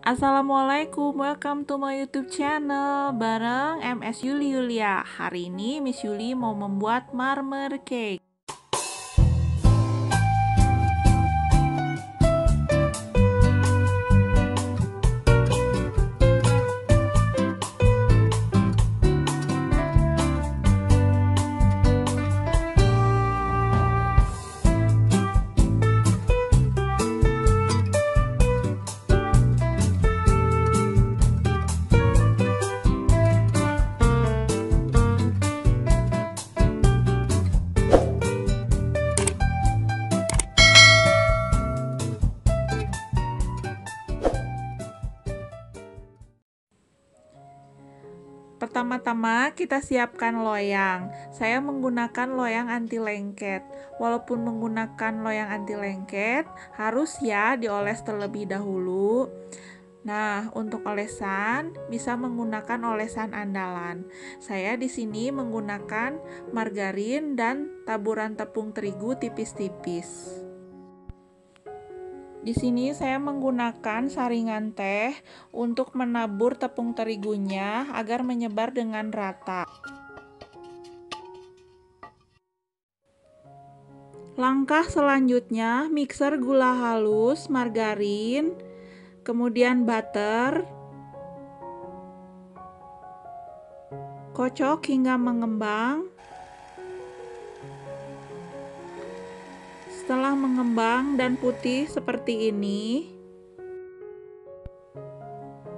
Assalamualaikum, welcome to my YouTube channel bareng MS Yuli Yulia. Hari ini Miss Yuli mau membuat marmer cake. Pertama-tama kita siapkan loyang. Saya menggunakan loyang anti lengket. Walaupun menggunakan loyang anti lengket, harus ya dioles terlebih dahulu. Nah, untuk olesan bisa menggunakan olesan andalan. Saya di sini menggunakan margarin dan taburan tepung terigu tipis-tipis. Di sini saya menggunakan saringan teh untuk menabur tepung terigunya agar menyebar dengan rata. Langkah selanjutnya, mixer gula halus, margarin, kemudian butter, kocok hingga mengembang. Setelah mengembang dan putih seperti ini,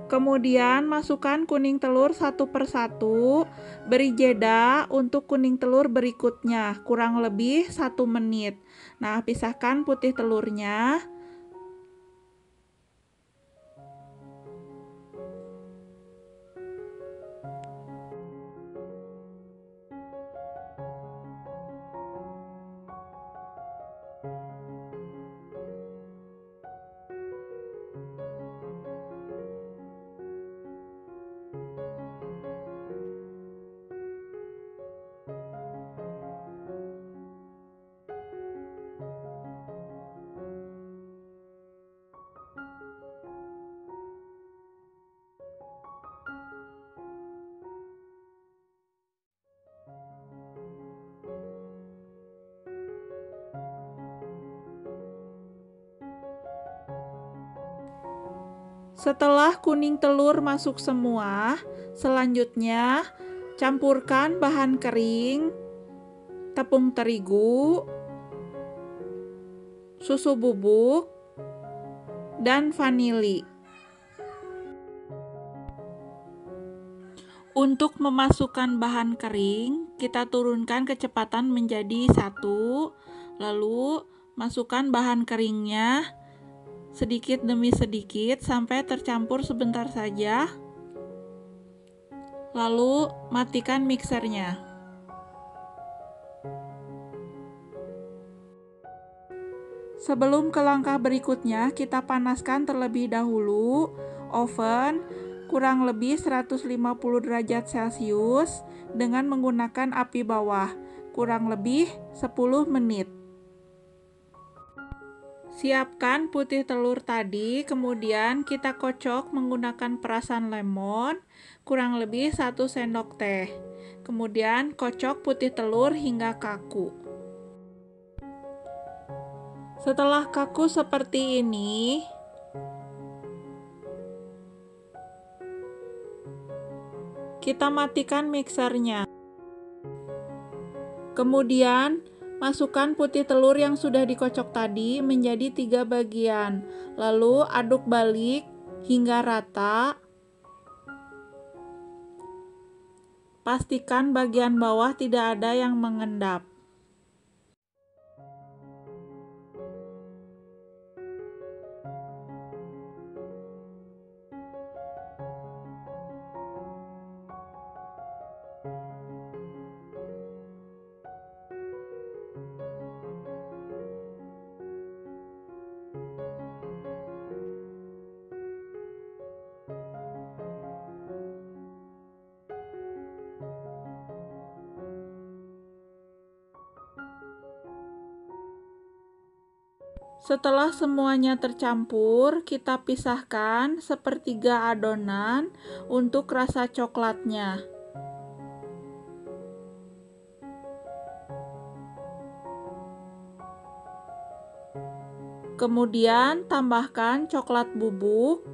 kemudian masukkan kuning telur satu persatu, beri jeda untuk kuning telur berikutnya, kurang lebih 1 menit. Nah, pisahkan putih telurnya. Setelah kuning telur masuk semua, selanjutnya campurkan bahan kering, tepung terigu, susu bubuk, dan vanili. Untuk memasukkan bahan kering, kita turunkan kecepatan menjadi 1, lalu masukkan bahan keringnya sedikit demi sedikit sampai tercampur sebentar saja. Lalu matikan mixernya. Sebelum ke langkah berikutnya, kita panaskan terlebih dahulu oven kurang lebih 150 derajat Celcius dengan menggunakan api bawah, kurang lebih 10 menit. Siapkan putih telur tadi, kemudian kita kocok menggunakan perasan lemon, kurang lebih 1 sendok teh. Kemudian kocok putih telur hingga kaku. Setelah kaku seperti ini, kita matikan mixernya. Kemudian masukkan putih telur yang sudah dikocok tadi menjadi 3 bagian. Lalu aduk balik hingga rata. Pastikan bagian bawah tidak ada yang mengendap. Setelah semuanya tercampur, kita pisahkan sepertiga adonan untuk rasa coklatnya. Kemudian tambahkan coklat bubuk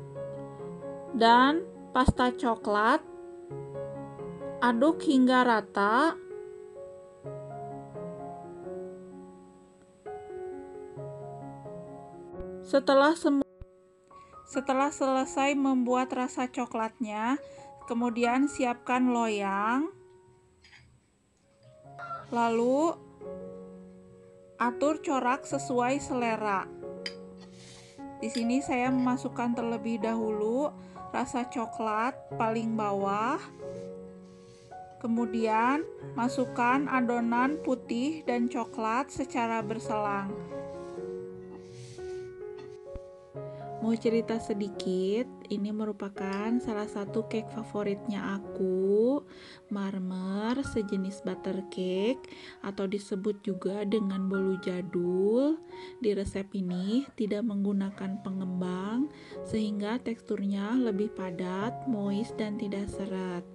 dan pasta coklat. Aduk hingga rata. Setelah selesai membuat rasa coklatnya, kemudian siapkan loyang. Lalu atur corak sesuai selera. Di sini saya memasukkan terlebih dahulu rasa coklat paling bawah. Kemudian masukkan adonan putih dan coklat secara berselang. Mau cerita sedikit, ini merupakan salah satu cake favoritnya aku, marmer sejenis butter cake atau disebut juga dengan bolu jadul. Di resep ini tidak menggunakan pengembang sehingga teksturnya lebih padat, moist dan tidak seret.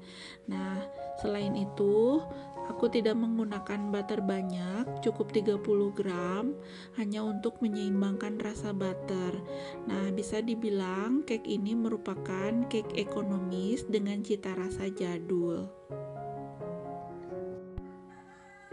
Nah, selain itu, aku tidak menggunakan butter banyak, cukup 30 gram, hanya untuk menyeimbangkan rasa butter. Nah, bisa dibilang cake ini merupakan cake ekonomis dengan cita rasa jadul.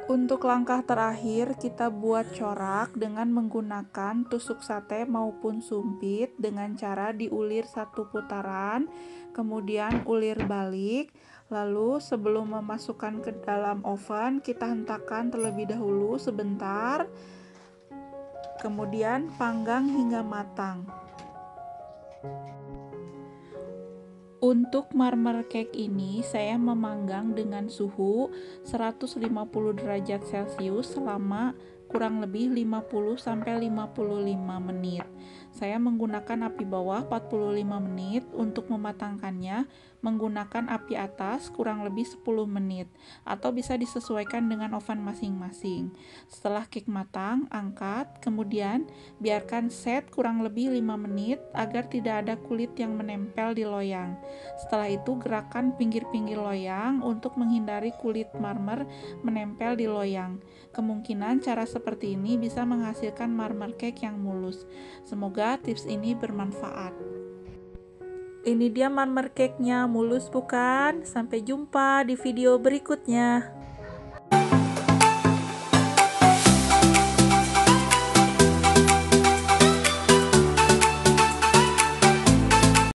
Untuk langkah terakhir, kita buat corak dengan menggunakan tusuk sate maupun sumpit dengan cara diulir satu putaran, kemudian ulir balik. Lalu sebelum memasukkan ke dalam oven, kita hentakan terlebih dahulu sebentar, kemudian panggang hingga matang. Untuk marmer cake ini saya memanggang dengan suhu 150 derajat Celcius selama kurang lebih 50-55 menit. Saya menggunakan api bawah 45 menit untuk mematangkannya, menggunakan api atas kurang lebih 10 menit atau bisa disesuaikan dengan oven masing-masing. Setelah cake matang, angkat, kemudian biarkan set kurang lebih 5 menit agar tidak ada kulit yang menempel di loyang. Setelah itu gerakan pinggir-pinggir loyang untuk menghindari kulit marmer menempel di loyang. Kemungkinan cara seperti ini bisa menghasilkan marmer cake yang mulus. Semoga tips ini bermanfaat. Ini dia marmer cake-nya, mulus bukan? Sampai jumpa di video berikutnya.